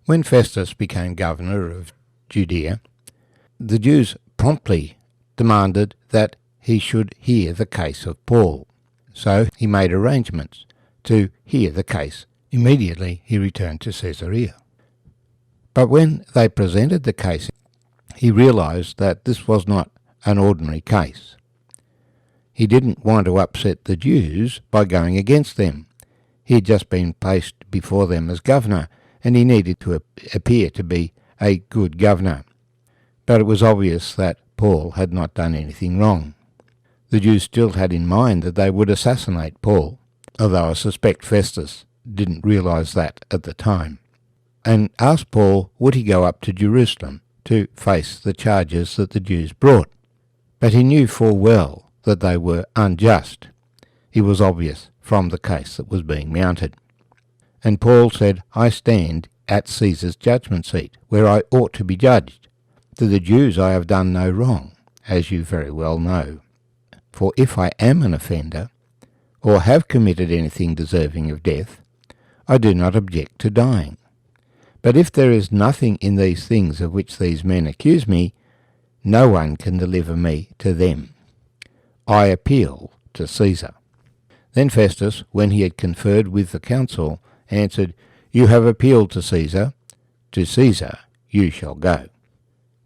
When Festus became governor of Judea, the Jews promptly demanded that he should hear the case of Paul. So he made arrangements to hear the case. Immediately he returned to Caesarea. But when they presented the case, he realized that this was not an ordinary case. He didn't want to upset the Jews by going against them. He had just been placed before them as governor, and he needed to appear to be a good governor. But it was obvious that Paul had not done anything wrong. The Jews still had in mind that they would assassinate Paul, although I suspect Festus didn't realize that at the time, and asked Paul would he go up to Jerusalem to face the charges that the Jews brought. But he knew full well that they were unjust. It was obvious from the case that was being mounted. And Paul said, "I stand at Caesar's judgment seat, where I ought to be judged. To the Jews I have done no wrong, as you very well know. For if I am an offender, or have committed anything deserving of death, I do not object to dying. But if there is nothing in these things of which these men accuse me, no one can deliver me to them. I appeal to Caesar." Then Festus, when he had conferred with the council, answered, "You have appealed to Caesar you shall go."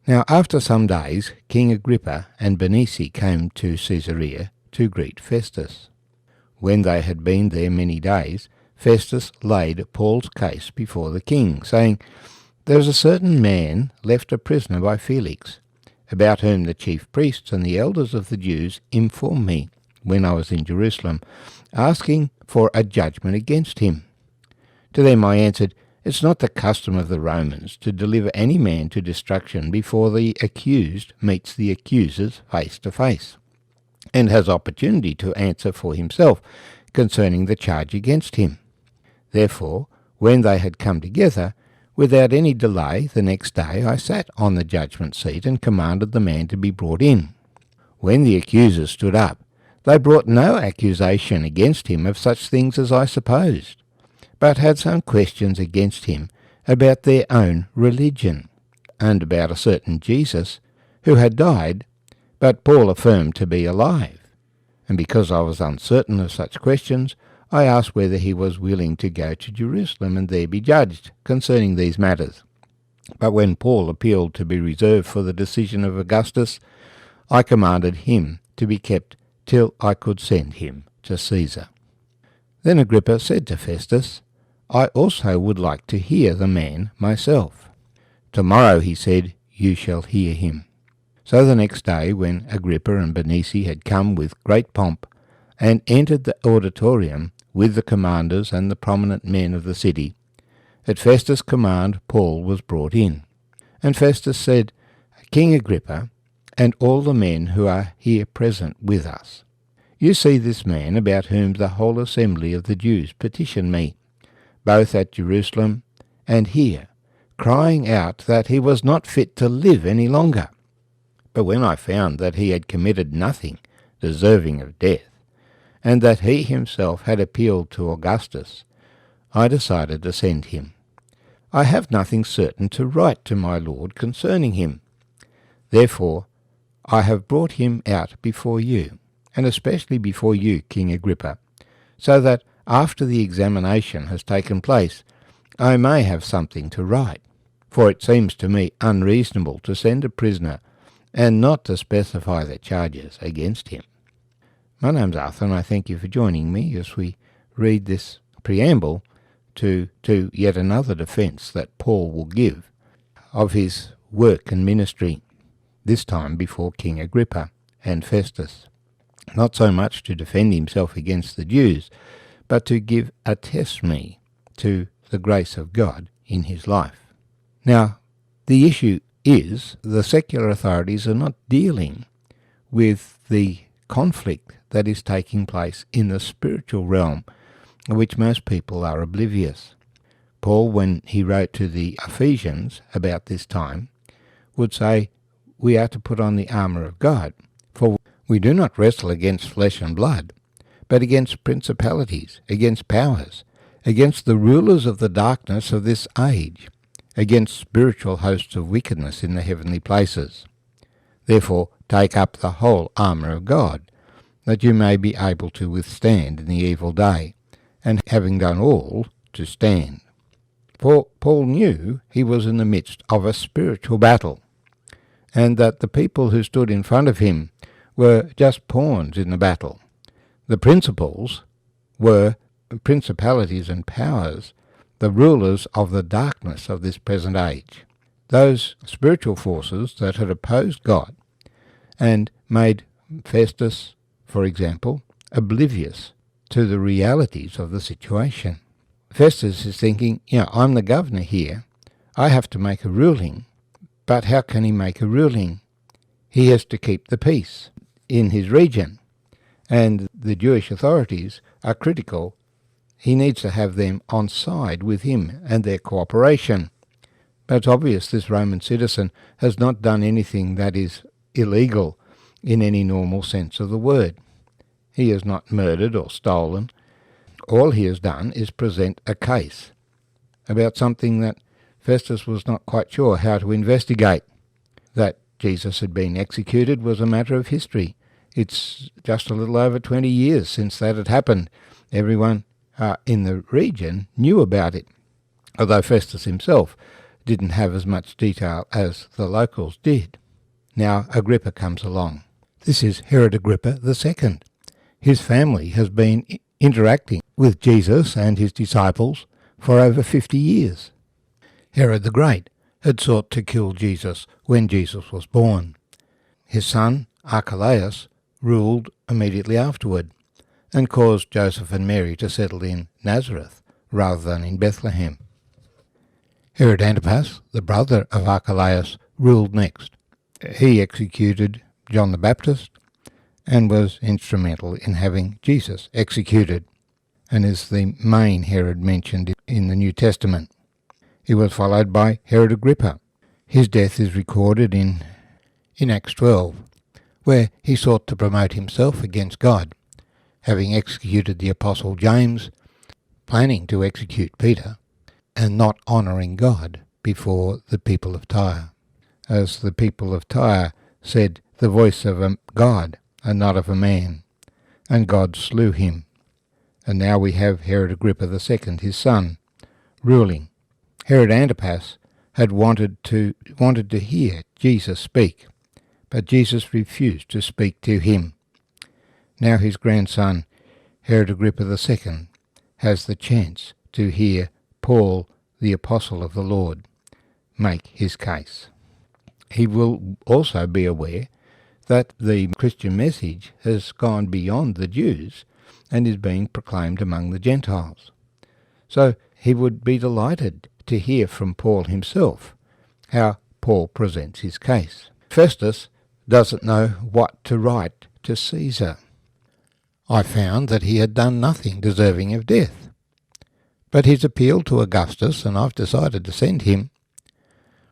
Now after some days, King Agrippa and Bernice came to Caesarea to greet Festus. When they had been there many days, Festus laid Paul's case before the king, saying, "There is a certain man left a prisoner by Felix, about whom the chief priests and the elders of the Jews informed me when I was in Jerusalem, asking for a judgment against him. To them I answered, It's not the custom of the Romans to deliver any man to destruction before the accused meets the accusers face to face, and has opportunity to answer for himself concerning the charge against him. Therefore, when they had come together, without any delay, the next day I sat on the judgment seat and commanded the man to be brought in. When the accusers stood up, they brought no accusation against him of such things as I supposed, but had some questions against him about their own religion, and about a certain Jesus, who had died, but Paul affirmed to be alive. And because I was uncertain of such questions, I asked whether he was willing to go to Jerusalem and there be judged concerning these matters. But when Paul appealed to be reserved for the decision of Augustus, I commanded him to be kept till I could send him to Caesar. Then Agrippa said to Festus, I also would like to hear the man myself. Tomorrow, he said, you shall hear him. So the next day, when Agrippa and Bernice had come with great pomp, and entered the auditorium with the commanders and the prominent men of the city, at Festus' command Paul was brought in. And Festus said, King Agrippa, and all the men who are here present with us, you see this man about whom the whole assembly of the Jews petitioned me, both at Jerusalem and here, crying out that he was not fit to live any longer. But when I found that he had committed nothing deserving of death, and that he himself had appealed to Augustus, I decided to send him. I have nothing certain to write to my lord concerning him. Therefore I have brought him out before you, and especially before you, King Agrippa, so that after the examination has taken place, I may have something to write. For it seems to me unreasonable to send a prisoner and not to specify the charges against him. My name's Arthur, and I thank you for joining me as we read this preamble to yet another defence that Paul will give of his work and ministry, this time before King Agrippa and Festus. Not so much to defend himself against the Jews, but to give a testimony to the grace of God in his life. Now, the issue is the secular authorities are not dealing with the conflict that is taking place in the spiritual realm, of which most people are oblivious. Paul, when he wrote to the Ephesians about this time, would say, we are to put on the armour of God, for we do not wrestle against flesh and blood, but against principalities, against powers, against the rulers of the darkness of this age, against spiritual hosts of wickedness in the heavenly places. Therefore take up the whole armour of God, that you may be able to withstand in the evil day, and having done all, to stand. For Paul knew he was in the midst of a spiritual battle, and that the people who stood in front of him were just pawns in the battle. The principals were principalities and powers, the rulers of the darkness of this present age, those spiritual forces that had opposed God and made Festus, for example, oblivious to the realities of the situation. Festus is thinking, I'm the governor here, I have to make a ruling, but how can he make a ruling? He has to keep the peace in his region, and the Jewish authorities are critical. He needs to have them on side with him and their cooperation. But it's obvious this Roman citizen has not done anything that is illegal in any normal sense of the word. He has not murdered or stolen. All he has done is present a case about something that Festus was not quite sure how to investigate. That Jesus had been executed was a matter of history. It's just a little over 20 years since that had happened. Everyone in the region knew about it, although Festus himself didn't have as much detail as the locals did. Now Agrippa comes along. This is Herod Agrippa II. His family has been interacting with Jesus and his disciples for over 50 years. Herod the Great had sought to kill Jesus when Jesus was born. His son, Archelaus, ruled immediately afterward and caused Joseph and Mary to settle in Nazareth rather than in Bethlehem. Herod Antipas, the brother of Archelaus, ruled next. He executed John the Baptist and was instrumental in having Jesus executed, and is the main Herod mentioned in the New Testament. He was followed by Herod Agrippa. His death is recorded in Acts 12, where he sought to promote himself against God, having executed the Apostle James, planning to execute Peter, and not honouring God before the people of Tyre. As the people of Tyre said, the voice of a God and not of a man, and God slew him. And now we have Herod Agrippa II, his son, ruling. Herod Antipas had wanted to hear Jesus speak, but Jesus refused to speak to him. Now his grandson, Herod Agrippa II, has the chance to hear Paul, the apostle of the Lord, make his case. He will also be aware that the Christian message has gone beyond the Jews and is being proclaimed among the Gentiles. So he would be delighted to hear from Paul himself how Paul presents his case. Festus doesn't know what to write to Caesar. I found that he had done nothing deserving of death, but he's appealed to Augustus, and I've decided to send him.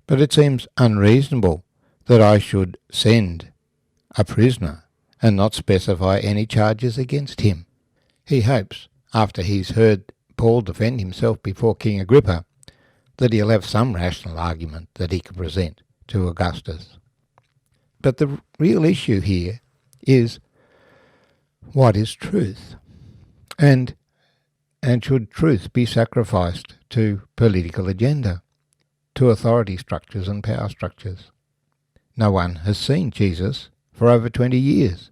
But it seems unreasonable that I should send a prisoner and not specify any charges against him. He hopes, after he's heard Paul defend himself before King Agrippa, that he'll have some rational argument that he can present to Augustus. But the real issue here is, what is truth? And should truth be sacrificed to political agenda, to authority structures and power structures? No one has seen Jesus for over 20 years.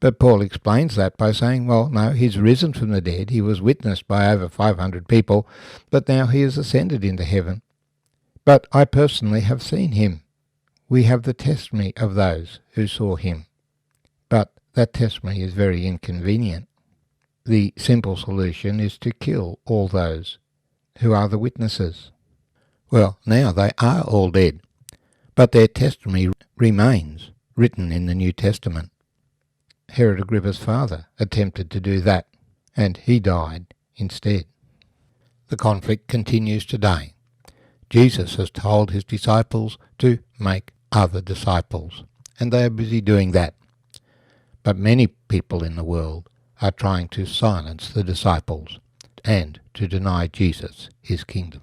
But Paul explains that by saying, well, no, he's risen from the dead, he was witnessed by over 500 people, but now he has ascended into heaven. But I personally have seen him. We have the testimony of those who saw him. But that testimony is very inconvenient. The simple solution is to kill all those who are the witnesses. Well, now they are all dead, but their testimony remains written in the New Testament. Herod Agrippa's father attempted to do that, and he died instead. The conflict continues today. Jesus has told his disciples to make other disciples, and they are busy doing that. But many people in the world are trying to silence the disciples and to deny Jesus his kingdom.